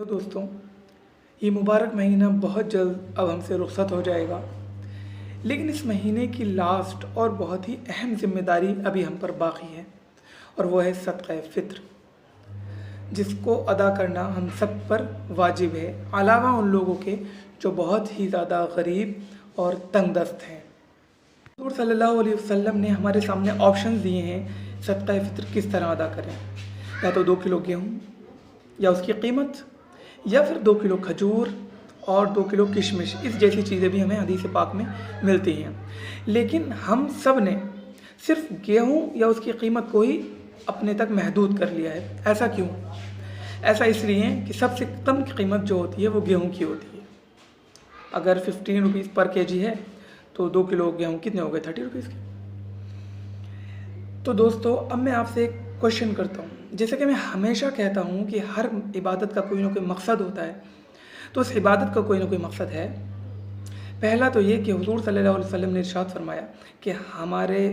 दोस्तों, ये मुबारक महीना बहुत जल्द अब हमसे रुखसत हो जाएगा, लेकिन इस महीने की लास्ट और बहुत ही अहम जिम्मेदारी अभी हम पर बाकी है और वो है सदक़ा फ़ित्र, जिसको अदा करना हम सब पर वाजिब है, अलावा उन लोगों के जो बहुत ही ज़्यादा गरीब और तंगदस्त हैं। हुज़ूर सल्लल्लाहु अलैहि वसल्लम ने हमारे सामने ऑप्शन दिए हैं सदक़ा फ़ित्र किस तरह अदा करें, या तो 2 किलो गेहूँ या उसकी कीमत, या फिर 2 किलो खजूर और 2 किलो किशमिश, इस जैसी चीज़ें भी हमें हदीस पाक में मिलती हैं। लेकिन हम सब ने सिर्फ गेहूँ या उसकी कीमत को ही अपने तक महदूद कर लिया है। ऐसा क्यों? ऐसा इसलिए कि सबसे कम कीमत जो होती है वो गेहूँ की होती है। अगर 15 रुपीज़ पर केजी है तो 2 किलो गेहूँ कितने हो गए? 30 रुपीज़ के। तो दोस्तों, अब मैं आपसे एक क्वेश्चन करता हूँ। जैसे कि मैं हमेशा कहता हूँ कि हर इबादत का कोई ना कोई मकसद होता है, तो उस इबादत का कोई ना कोई मकसद है। पहला तो ये कि हुज़ूर सल्लल्लाहु अलैहि वसल्लम ने इरशाद फरमाया कि हमारे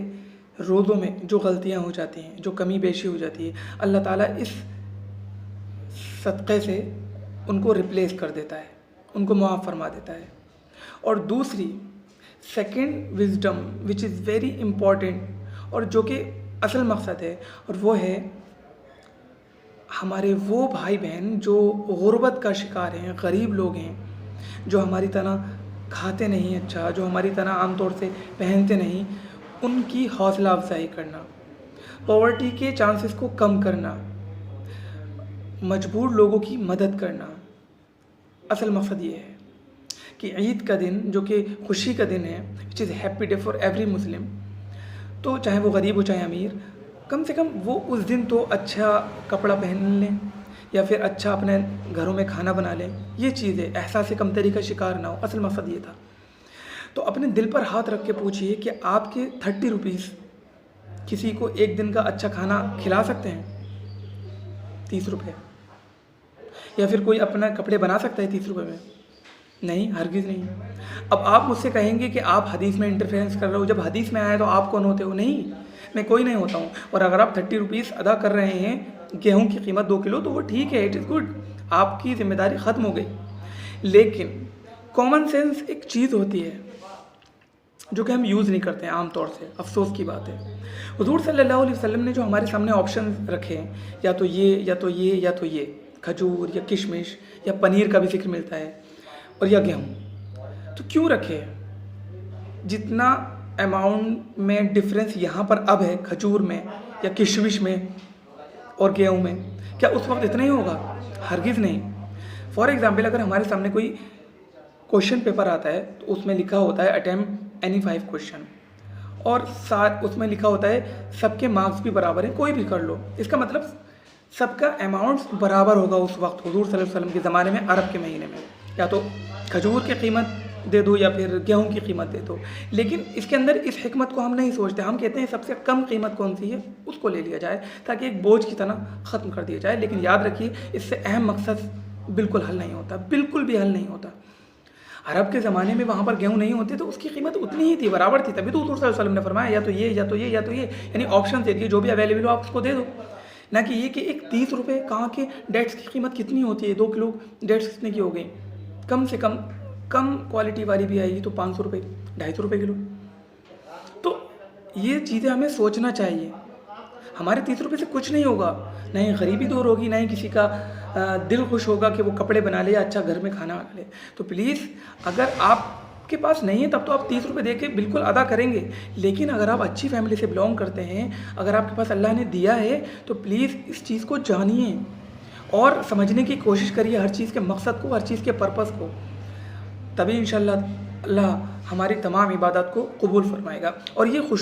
रोज़ों में जो गलतियाँ हो जाती हैं, जो कमी बेशी हो जाती है, अल्लाह ताला इस सदक़े से उनको रिप्लेस कर देता है, उनको मुआफ़ फरमा देता है। और दूसरी second wisdom which is very important और जो कि असल मकसद है, और वो है हमारे वो भाई बहन जो गुर्बत का शिकार हैं, गरीब लोग हैं, जो हमारी तरह खाते नहीं अच्छा, जो हमारी तरह आमतौर से पहनते नहीं, उनकी हौसला अफजाई करना, पॉवर्टी के चांसेस को कम करना, मजबूर लोगों की मदद करना। असल मकसद ये है कि ईद का दिन जो कि खुशी का दिन है, which is happy day for every Muslim, तो चाहे वो गरीब हो चाहे अमीर, कम से कम वो उस दिन तो अच्छा कपड़ा पहन लें या फिर अच्छा अपने घरों में खाना बना लें। ये चीज़ें एहसास कमतरी का शिकार ना हो, असल मकसद ये था। तो अपने दिल पर हाथ रख के पूछिए कि आपके 30 रुपीज़ किसी को एक दिन का अच्छा खाना खिला सकते हैं? 30 रुपये। या फिर कोई अपना कपड़े बना सकता है 30 रुपये में? नहीं, हरगिज़ नहीं। अब आप मुझसे कहेंगे कि आप हदीस में इंटरफेरेंस कर रहे हो, जब हदीस में आया तो आप कौन होते हो? नहीं, मैं कोई नहीं होता हूँ। और अगर आप 30 रुपीज़ अदा कर रहे हैं गेहूँ की कीमत 2 किलो, तो वो ठीक है, इट इज़ गुड, आपकी ज़िम्मेदारी ख़त्म हो गई। लेकिन कॉमन सेंस एक चीज़ होती है जो कि हम यूज़ नहीं करते हैं आम तौर से, अफसोस की बात है। हुज़ूर सल्लल्लाहु अलैहि वसल्लम ने जो हमारे सामने ऑप्शन रखे हैं, या तो ये या तो ये या तो ये, खजूर या किशमिश या पनीर का भी जिक्र मिलता है, और या गेहूँ, तो क्यों रखे हैं? जितना अमाउंट में डिफरेंस यहाँ पर अब है खजूर में या किशमिश में और गेहूँ में, क्या उस वक्त इतना ही होगा? हरगिज़ नहीं। फॉर एग्ज़ाम्पल, अगर हमारे सामने कोई क्वेश्चन पेपर आता है तो उसमें लिखा होता है अटेम्प्ट एनी 5 क्वेश्चन, और साथ उसमें लिखा होता है सबके मार्क्स भी बराबर हैं, कोई भी कर लो। इसका मतलब सबका अमाउंट बराबर होगा उस वक्त हुज़ूर सल्लल्लाहु अलैहि वसल्लम के ज़माने में, अरब के महीने में। या तो खजूर की कीमत दे दो या फिर गेहूं की कीमत दे दो। लेकिन इसके अंदर इस हिकमत को हम नहीं सोचते। हम कहते हैं सबसे कम कीमत कौन सी है उसको ले लिया जाए, ताकि एक बोझ की तरह ख़त्म कर दिया जाए। लेकिन याद रखिए, इससे अहम मकसद बिल्कुल हल नहीं होता, बिल्कुल भी हल नहीं होता। अरब के ज़माने में वहाँ पर गेहूँ नहीं होते तो उसकी कीमत उतनी ही थी, बराबर थी। तभी तो हुज़ूर सल्लल्लाहु अलैहि वसल्लम ने फरमाया या तो ये या तो ये या तो ये, यानी ऑप्शन दे दिए, जो भी अवेलेबल हो आप उसको दे दो। ना कि ये कि एक 30 रुपये, कहाँ के डेट्स की कीमत कितनी होती है? 2 किलो डेट्स कितने की हो गई? कम से कम क्वालिटी वाली भी आएगी तो 500 रुपये, 250 रुपये किलो। तो ये चीज़ें हमें सोचना चाहिए। हमारे 30 रुपये से कुछ नहीं होगा, ना ही गरीबी दूर होगी, ना ही किसी का दिल खुश होगा कि वो कपड़े बना ले या अच्छा घर में खाना बना ले। तो प्लीज़, अगर आपके पास नहीं है तब तो आप 30 रुपये दे के बिल्कुल अदा करेंगे। लेकिन अगर आप अच्छी फैमिली से बिलोंग करते हैं, अगर आपके पास अल्लाह ने दिया है, तो प्लीज़ इस चीज़ को जानिए और समझने की कोशिश करिए, हर चीज़ के मकसद को, हर चीज़ के पर्पस को। तभी इंशाअल्लाह अल्लाह हमारी तमाम इबादत को कबूल फरमाएगा। और ये खुशू